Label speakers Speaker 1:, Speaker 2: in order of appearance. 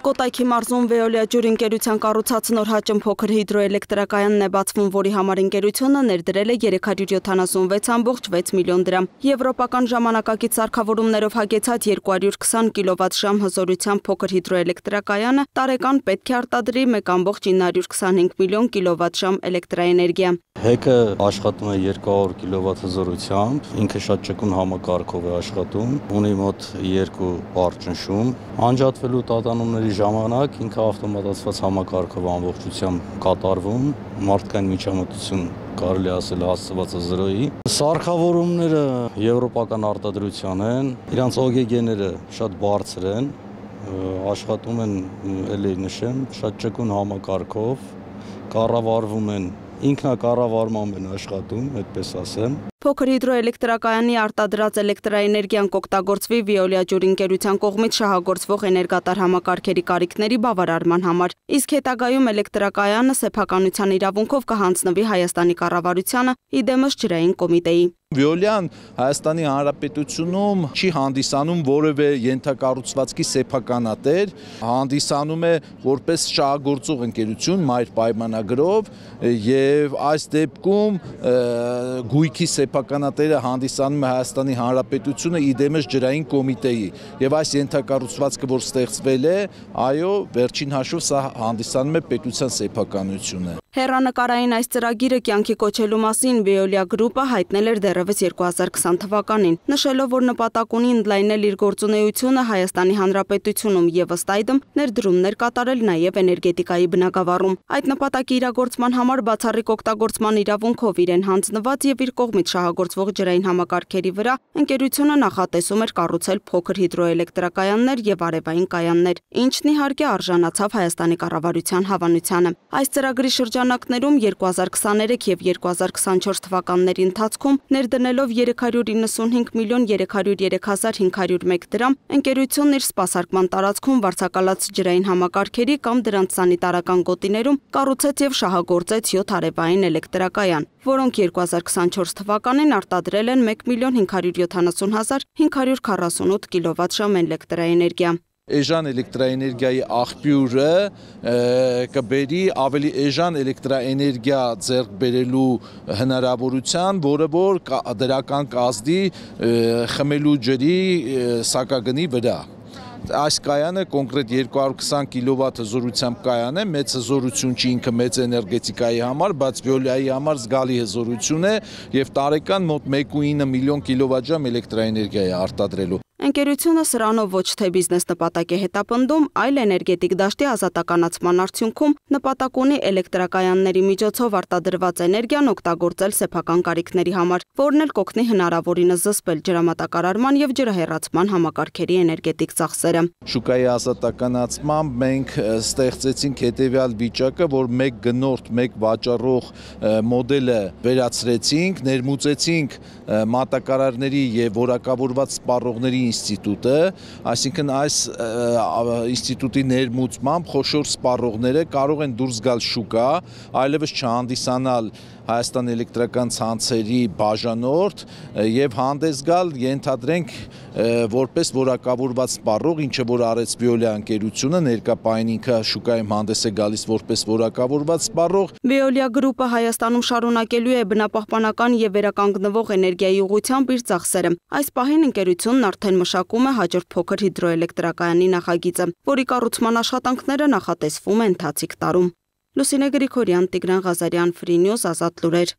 Speaker 1: Կոտայքի մարզում Veolia ջուր ընկերության կառուցած նոր հաճն փոքր հիդրոէլեկտրակայանն է բացվում, որի համար ընկերությունը ներդրել է 376.6 միլիոն դրամ։ Եվրոպական ժամանակակից սարքավորումներով հագեցած 220 կՎտ հզորությամբ փոքր հիդրոէլեկտրակայանը տարեկան պետք է արտադրի 1.925 միլիոն կՎտ էլեկտրաէներգիա։
Speaker 2: Հեկը աշխատում է 200 կՎտ հզորությամբ, ինքը շատ ճկուն համակարգով է աշխատում, ունի մոտ 2 պարճնշում, անջատվելու տատանումների ժամանակ ինքը ավտոմատացված համակարգով ամբողջությամբ կատարվում, մարդկային միջամտություն կարելի ասել հասցված է 0-ի։ Սարքավորումները եվրոպական արտադրության են, իրանց օգեգեները շատ բարձր են, աշխատում են, էլի նշեմ, շատ ճկուն համակարգով, կառավարվում են, ինքնակառավարմամբ են աշխատում, այդպես ասեմ։
Speaker 1: Փոքր հիդրոէլեկտրակայանի արտադրած էլեկտրաէներգիան կօգտագործվի Veolia ջուր ընկերության կողմից շահագործվող էներգատար համակարգերի կարիքների բավարարման համար, իսկ հետագայում էլեկտրակայանը սեփականության իրավունքով կհանձնվի Հայաստանի կառավարությանը, իդեմս ջրային կոմիտեի։
Speaker 3: Veolia-ն Հայաստանի Հանրապետությունում չի հանդիսանում որևէ ենթակառուցվածքի սեփականատեր, հանդիսանում է որպես շահագործող ընկերություն մայր պայմանագրով եւ այս դեպքում գույքի սեփականատերը հանդիսանում է Հայաստանի Հանրապետությունը իդեմս ջրային կոմիտեի եւ այս ենթակառուցվածքը որ ստեղծվել է, այո, վերջին հաշվով սա հանդիսանում է պետության սեփականությունը։
Speaker 1: Հեռանկարային այս ծրագիրը կյանքի կոչելու մասին Veolia Group-ը հայտնել էր դեռևս 2020 թվականին, նշելով, որ նպատակ ունի ընդլայնել իր գործունեությունը Հայաստանի Հանրապետությունում եւ ըստ այդմ ներդրումներ կատարել նաեւ էներգետիկայի բնագավառում։ Այդ նպատակի իրագործման համար բացառիկ օգտագործման իրավունքով իրեն հանձնված եւ իր կողմից շահագործվող ջրային համակարգերի վրա ընկերությունը նախատեսում էր կառուցել փոքր հիդրոէլեկտրակայաններ եւ արևային կայաններ, ինչն իհարկե արժանացավ Հայաստանի կառավարության հավանությանը։ Այս ծրագրի շրջանակներում 2023 եւ 2024 թվականների ընթացքում ներդնելով 395 միլիոն 303 հազար 501 դրամ, ընկերությունն իր սպասարկման տարածքում վարձակալած ջրային համակարգերի կամ դրանց սանիտարական գոտիներում կառուցեց եւ շահագործեց 7 արևային էլեկտրակայան, որոնք 2024 թվականին արտադրել են 1 միլիոն 570 հազար 548 կՎտ էլեկտրաէներգիա։
Speaker 3: Էժան էլեկտրաէներգիայի աղբյուրը կբերի ավելի էժան էլեկտրաէներգիա ձեռք բերելու հնարավորության, որը որ դրական կազդի խմելու ջրի սակագնի վրա։ Այս կայանը կոնկրետ 220 կՎտ հզորությամբ կայան է, մեծ հզորություն չի ինքը մեծ էներգետիկայի համար, բայց Veolia-ի համար զգալի հզորություն է եւ տարեկան մոտ 1.9 միլիոն կՎտ էլեկտրաէներգիա է արտադրելու։
Speaker 1: Ընկերությունը սրանով ոչ թե բիզնես նպատակ է հետապնդում, այլ էներգետիկ դաշտի ազատականացման արդյունքում նպատակ ունի էլեկտրակայանների միջոցով արտադրված էներգիան օգտագործել սեփական կարիքների համար, որն էլ կօգնի հնարավորինս զսպել ջրամատակարարման եւ ջրահեռացման համակարգերի էներգետիկ ծախսերը։
Speaker 3: Շուկայի ազատականացմամբ մենք ստեղծեցինք հետեւյալ վիճակը, որ մեկ գնորդ, մեկ վաճառող մոդելը վերացրեցինք, ներմուծեցինք մատակարարների եւ որակավորված սպառողների ինստիտուտը, այսինքն այս ինստիտուտի ներմուծմամբ խոշոր սպառողները կարող են դուրս գալ շուկա, այլևս չհանդիսանալ Հայաստան էլեկտրական ցանցերի բաժանորդ եւ հանդես գալ, ենթադրենք, որպես որակավորված սպառող, ինչը որ արեց Veolia ընկերությունը, ներկայապահին ինքը շուկայում հանդես է գալիս որպես որակավորված սպառող։
Speaker 1: Veolia Group-ը Հայաստանում շարունակելու է բնապահպանական եւ վերականգնվող էներգիայի ուղղությամբ իր ծախսերը։ Այս պահին ընկերությունն արդեն մշակում է հաջորդ փոքր հիդրոէլեկտրակայանի նախագիծը, որի կառուցման աշխատանքները նախատեսվում են ընթացիկ տարում։ Լուսինե Գրիգորյան, Տիգրան Ղազարյան, Free News, Ազատ լուրեր։